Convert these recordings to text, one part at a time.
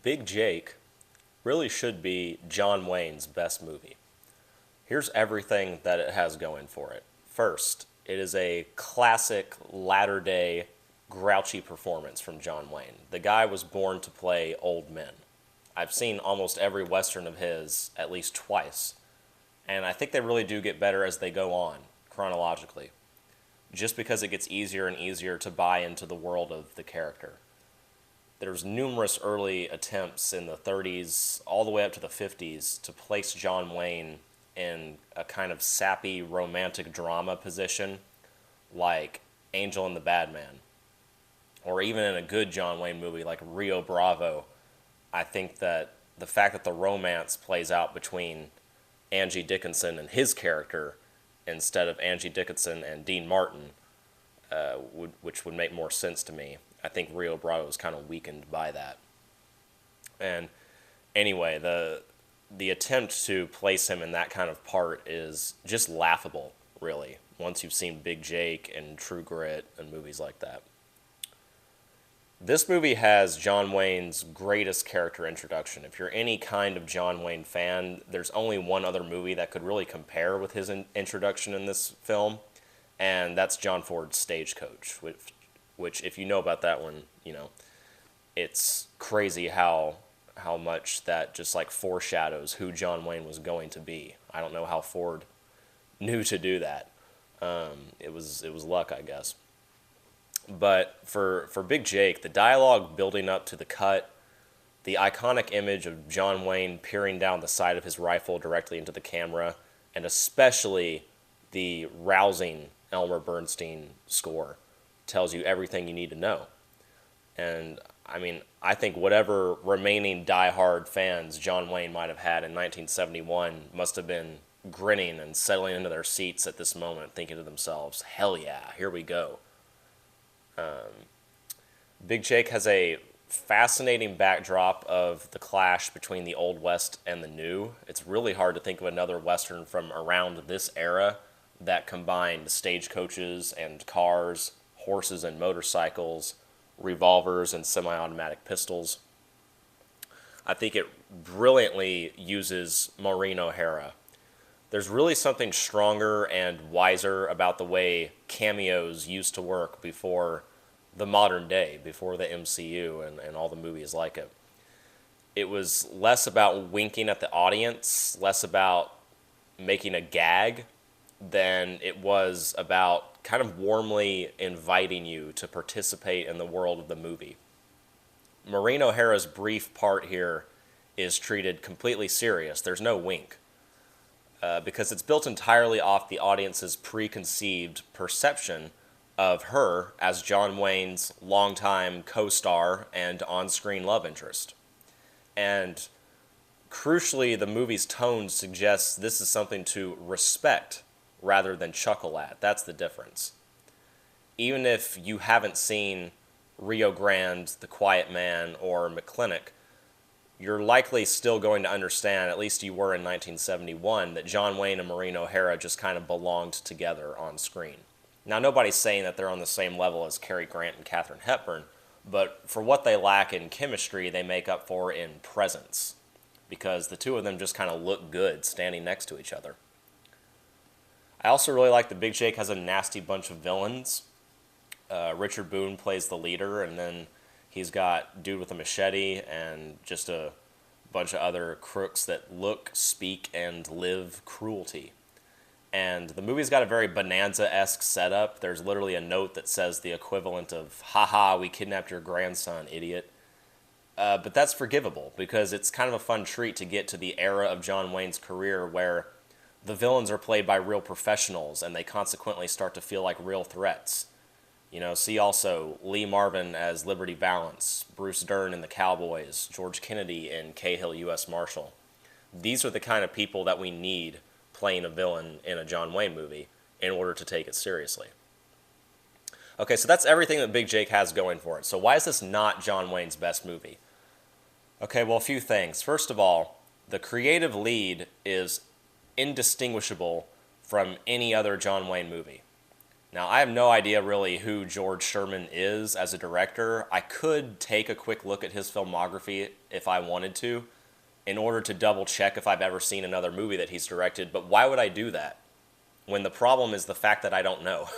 Big Jake really should be John Wayne's best movie. Here's everything that it has going for it. First, it is a classic latter day grouchy performance from John Wayne. The guy was born to play old men. I've seen almost every Western of his at least twice, and I think they really do get better as they go on, chronologically, just because it gets easier and easier to buy into the world of the character. There's numerous early attempts in the 30s all the way up to the 50s to place John Wayne in a kind of sappy romantic drama position like Angel and the Bad Man, or even in a good John Wayne movie like Rio Bravo. I think that the fact that the romance plays out between Angie Dickinson and his character instead of Angie Dickinson and Dean Martin, which would make more sense to me. I think Rio Bravo is kind of weakened by that. And anyway, the attempt to place him in that kind of part is just laughable, really, once you've seen Big Jake and True Grit and movies like that. This movie has John Wayne's greatest character introduction. If you're any kind of John Wayne fan, there's only one other movie that could really compare with his introduction in this film, and that's John Ford's Stagecoach, which if you know about that one, it's crazy how much that just like foreshadows who John Wayne was going to be. I don't know how Ford knew to do that. It was luck, I guess. But for Big Jake, the dialogue building up to the cut, the iconic image of John Wayne peering down the side of his rifle directly into the camera, and especially the rousing Elmer Bernstein score tells you everything you need to know. And I mean, I think whatever remaining die-hard fans John Wayne might have had in 1971 must have been grinning and settling into their seats at this moment, thinking to themselves, hell yeah, here we go. Big Jake has a fascinating backdrop of the clash between the Old West and the New. It's really hard to think of another Western from around this era that combined stagecoaches and cars, horses and motorcycles, revolvers and semi-automatic pistols. I think it brilliantly uses Maureen O'Hara. There's really something stronger and wiser about the way cameos used to work before the modern day, before the MCU and all the movies like it. It was less about winking at the audience, less about making a gag, than it was about kind of warmly inviting you to participate in the world of the movie. Maureen O'Hara's brief part here is treated completely serious. There's no wink. Because it's built entirely off the audience's preconceived perception of her as John Wayne's longtime co-star and on-screen love interest. And crucially, the movie's tone suggests this is something to respect rather than chuckle at. That's the difference. Even if you haven't seen Rio Grande, The Quiet Man, or McClintock, you're likely still going to understand, at least you were in 1971, that John Wayne and Maureen O'Hara just kind of belonged together on screen. Now, nobody's saying that they're on the same level as Cary Grant and Katharine Hepburn, but for what they lack in chemistry, they make up for in presence, because the two of them just kind of look good standing next to each other. I also really like that Big Jake has a nasty bunch of villains. Richard Boone plays the leader, and then he's got Dude with a Machete and just a bunch of other crooks that look, speak, and live cruelty. And the movie's got a very Bonanza-esque setup. There's literally a note that says the equivalent of, haha, we kidnapped your grandson, idiot. But that's forgivable, because it's kind of a fun treat to get to the era of John Wayne's career where the villains are played by real professionals, and they consequently start to feel like real threats. See also Lee Marvin as Liberty Valance, Bruce Dern in The Cowboys, George Kennedy in Cahill U.S. Marshal. These are the kind of people that we need playing a villain in a John Wayne movie in order to take it seriously. Okay, so that's everything that Big Jake has going for it. So why is this not John Wayne's best movie? Okay, well, a few things. First of all, the creative lead is indistinguishable from any other John Wayne movie. Now, I have no idea really who George Sherman is as a director. I could take a quick look at his filmography if I wanted to, in order to double check if I've ever seen another movie that he's directed, but why would I do that when the problem is the fact that I don't know?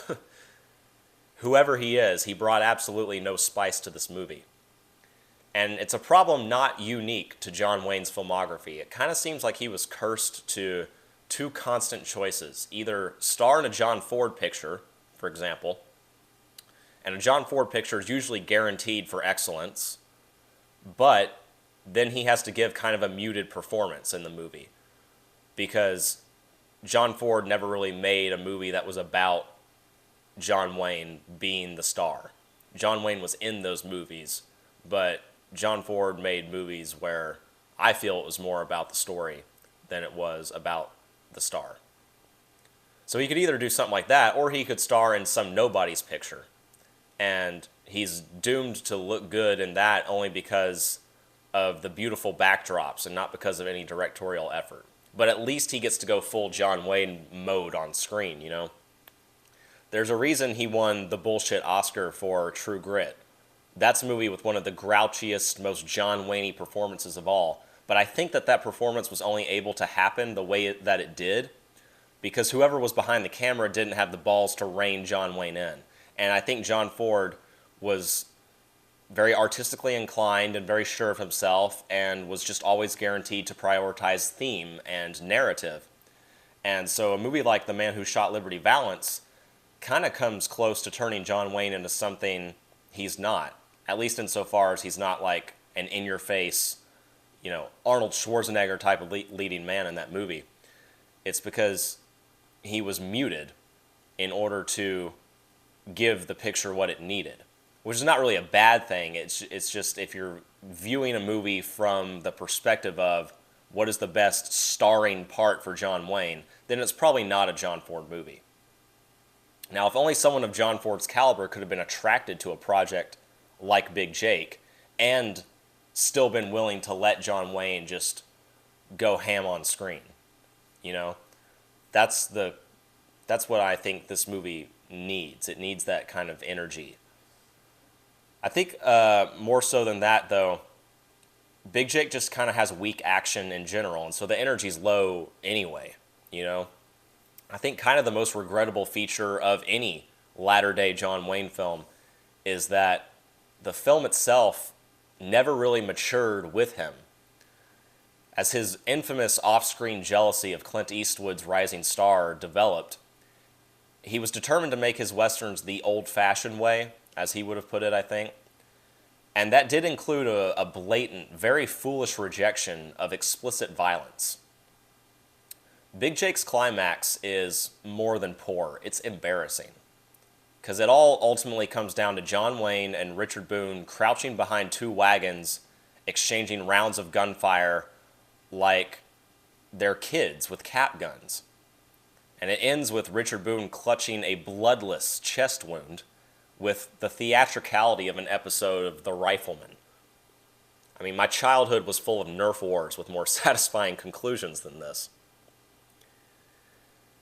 Whoever he is, he brought absolutely no spice to this movie. And it's a problem not unique to John Wayne's filmography. It kind of seems like he was cursed to two constant choices: either star in a John Ford picture, for example, and a John Ford picture is usually guaranteed for excellence, but then he has to give kind of a muted performance in the movie because John Ford never really made a movie that was about John Wayne being the star. John Wayne was in those movies, but John Ford made movies where I feel it was more about the story than it was about the star. So he could either do something like that, or he could star in some nobody's picture. And he's doomed to look good in that only because of the beautiful backdrops and not because of any directorial effort. But at least he gets to go full John Wayne mode on screen, you know? There's a reason he won the bullshit Oscar for True Grit. That's a movie with one of the grouchiest, most John Wayne-y performances of all. But I think that that performance was only able to happen the way that it did because whoever was behind the camera didn't have the balls to rein John Wayne in. And I think John Ford was very artistically inclined and very sure of himself and was just always guaranteed to prioritize theme and narrative. And so a movie like The Man Who Shot Liberty Valance kind of comes close to turning John Wayne into something he's not, at least insofar as he's not like an in-your-face, you know, Arnold Schwarzenegger type of leading man in that movie. It's because he was muted in order to give the picture what it needed, which is not really a bad thing. It's just if you're viewing a movie from the perspective of what is the best starring part for John Wayne, then it's probably not a John Ford movie. Now, if only someone of John Ford's caliber could have been attracted to a project like Big Jake and still been willing to let John Wayne just go ham on screen, you know, that's what I think this movie needs. It needs that kind of energy. I think more so than that, though, Big Jake just kind of has weak action in general, and so the energy's low anyway, you know. I think kind of the most regrettable feature of any latter-day John Wayne film is that the film itself never really matured with him. As his infamous off-screen jealousy of Clint Eastwood's rising star developed, he was determined to make his westerns the old-fashioned way, as he would have put it, I think. And that did include a blatant, very foolish rejection of explicit violence. Big Jake's climax is more than poor. It's embarrassing. Because it all ultimately comes down to John Wayne and Richard Boone crouching behind two wagons, exchanging rounds of gunfire like they're kids with cap guns. And it ends with Richard Boone clutching a bloodless chest wound with the theatricality of an episode of The Rifleman. I mean, my childhood was full of Nerf wars with more satisfying conclusions than this.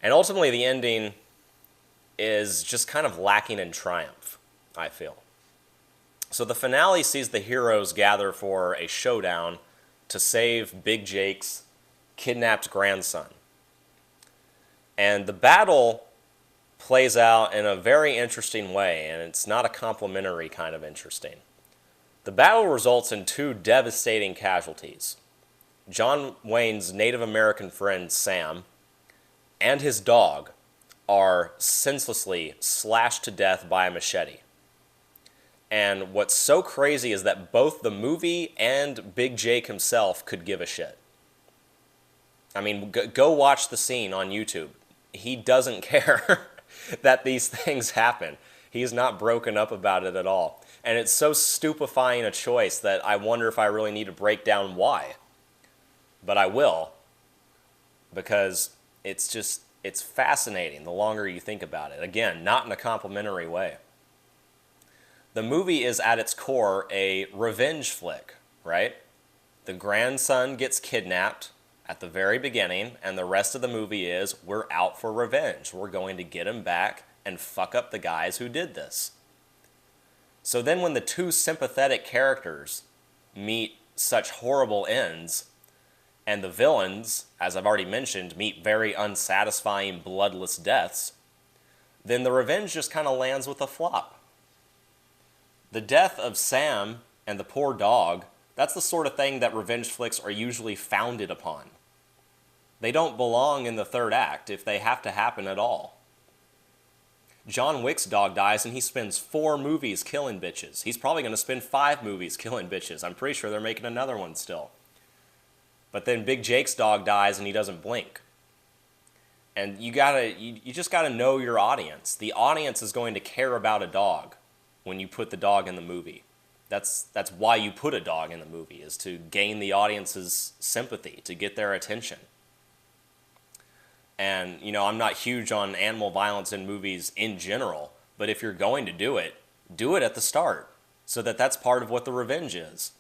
And ultimately, the ending is just kind of lacking in triumph, I feel. So the finale sees the heroes gather for a showdown to save Big Jake's kidnapped grandson. And the battle plays out in a very interesting way, and it's not a complimentary kind of interesting. The battle results in two devastating casualties. John Wayne's Native American friend, Sam, and his dog are senselessly slashed to death by a machete. And what's so crazy is that both the movie and Big Jake himself could give a shit. I mean, go watch the scene on YouTube. He doesn't care that these things happen. He's not broken up about it at all. And it's so stupefying a choice that I wonder if I really need to break down why. But I will, because it's fascinating the longer you think about it. Again, not in a complimentary way. The movie is at its core a revenge flick, right? The grandson gets kidnapped at the very beginning, and the rest of the movie is we're out for revenge. We're going to get him back and fuck up the guys who did this. So then when the two sympathetic characters meet such horrible ends, and the villains, as I've already mentioned, meet very unsatisfying, bloodless deaths, then the revenge just kind of lands with a flop. The death of Sam and the poor dog, that's the sort of thing that revenge flicks are usually founded upon. They don't belong in the third act if they have to happen at all. John Wick's dog dies and he spends 4 movies killing bitches. He's probably going to spend 5 movies killing bitches. I'm pretty sure they're making another one still. But then Big Jake's dog dies and he doesn't blink. And you just gotta know your audience. The audience is going to care about a dog when you put the dog in the movie. That's why you put a dog in the movie, is to gain the audience's sympathy, to get their attention. And, I'm not huge on animal violence in movies in general, but if you're going to do it at the start, so that that's part of what the revenge is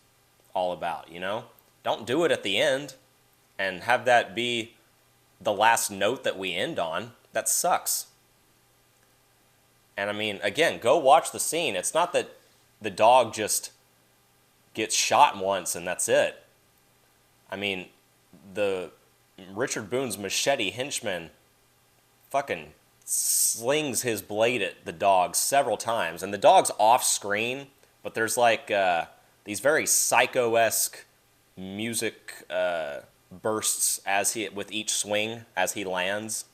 all about, Don't do it at the end and have that be the last note that we end on. That sucks. And again, go watch the scene. It's not that the dog just gets shot once and that's it. The Richard Boone's machete henchman fucking slings his blade at the dog several times. And the dog's off screen, but there's these very psycho-esque music bursts with each swing as he lands,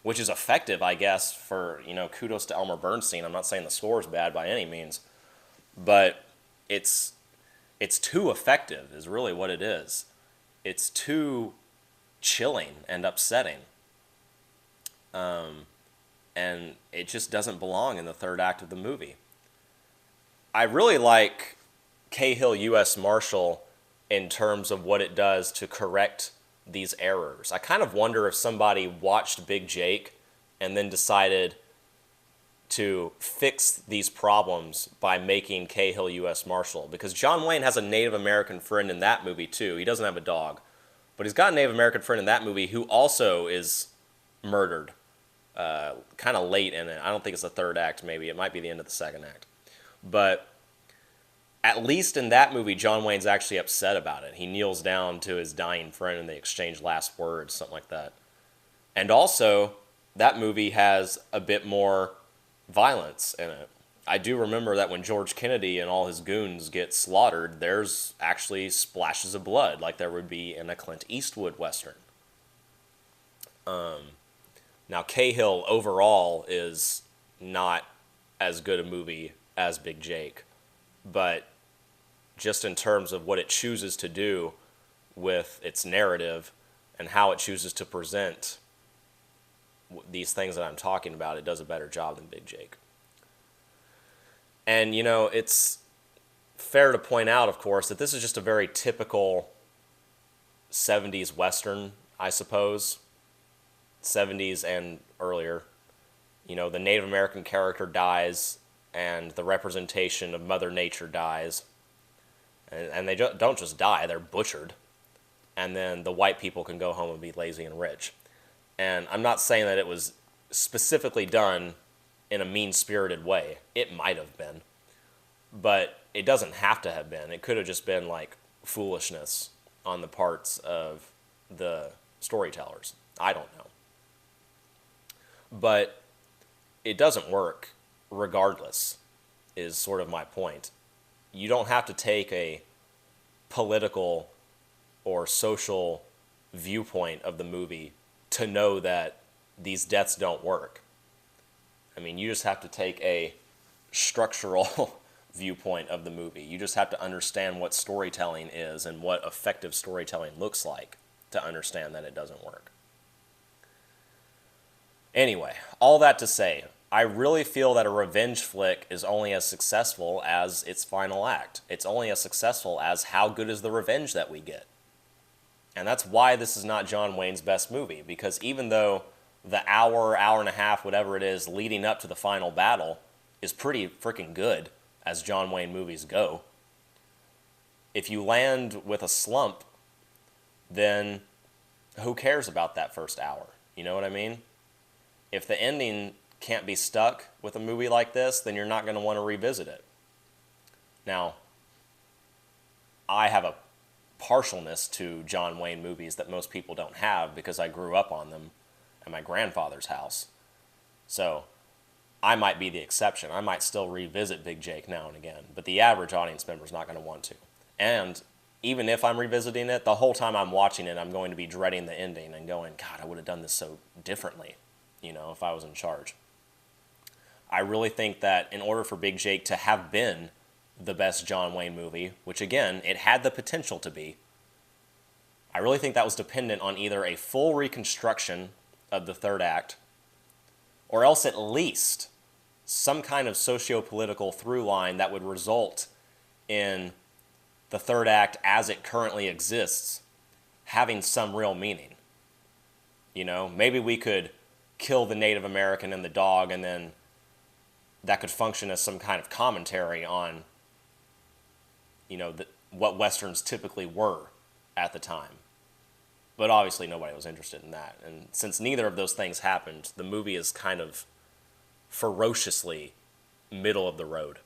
which is effective, I guess, for, kudos to Elmer Bernstein. I'm not saying the score is bad by any means, but it's too effective is really what it is. It's too chilling and upsetting. And it just doesn't belong in the third act of the movie. I really like Cahill U.S. Marshal in terms of what it does to correct these errors. I kind of wonder if somebody watched Big Jake and then decided to fix these problems by making Cahill U.S. Marshal. Because John Wayne has a Native American friend in that movie too. He doesn't have a dog. But he's got a Native American friend in that movie who also is murdered kind of late in it. I don't think it's the third act, maybe. It might be the end of the second act. But at least in that movie, John Wayne's actually upset about it. He kneels down to his dying friend and they exchange last words, something like that. And also, that movie has a bit more violence in it. I do remember that when George Kennedy and all his goons get slaughtered, there's actually splashes of blood, like there would be in a Clint Eastwood Western. Now, Cahill overall is not as good a movie as Big Jake, but just in terms of what it chooses to do with its narrative and how it chooses to present these things that I'm talking about, it does a better job than Big Jake. And, it's fair to point out, of course, that this is just a very typical 70s Western, I suppose. 70s and earlier. The Native American character dies, and the representation of Mother Nature dies. And they don't just die, they're butchered. And then the white people can go home and be lazy and rich. And I'm not saying that it was specifically done in a mean-spirited way. It might have been. But it doesn't have to have been. It could have just been like foolishness on the parts of the storytellers. I don't know. But it doesn't work regardless, is sort of my point. You don't have to take a political or social viewpoint of the movie to know that these deaths don't work. You just have to take a structural viewpoint of the movie. You just have to understand what storytelling is and what effective storytelling looks like to understand that it doesn't work. Anyway, all that to say, I really feel that a revenge flick is only as successful as its final act. It's only as successful as how good is the revenge that we get. And that's why this is not John Wayne's best movie, because even though the hour and a half, whatever it is, leading up to the final battle is pretty freaking good, as John Wayne movies go, if you land with a slump, then who cares about that first hour? You know what I mean? If the ending can't be stuck with a movie like this, then you're not going to want to revisit it. Now, I have a partialness to John Wayne movies that most people don't have because I grew up on them at my grandfather's house. So I might be the exception. I might still revisit Big Jake now and again, but the average audience member is not going to want to. And even if I'm revisiting it, the whole time I'm watching it, I'm going to be dreading the ending and going, God, I would have done this so differently, if I was in charge. I really think that in order for Big Jake to have been the best John Wayne movie, which again, it had the potential to be, I really think that was dependent on either a full reconstruction of the third act, or else at least some kind of socio-political through line that would result in the third act as it currently exists having some real meaning. Maybe we could kill the Native American and the dog, and then that could function as some kind of commentary on what Westerns typically were at the time. But obviously nobody was interested in that. And since neither of those things happened, the movie is kind of ferociously middle of the road.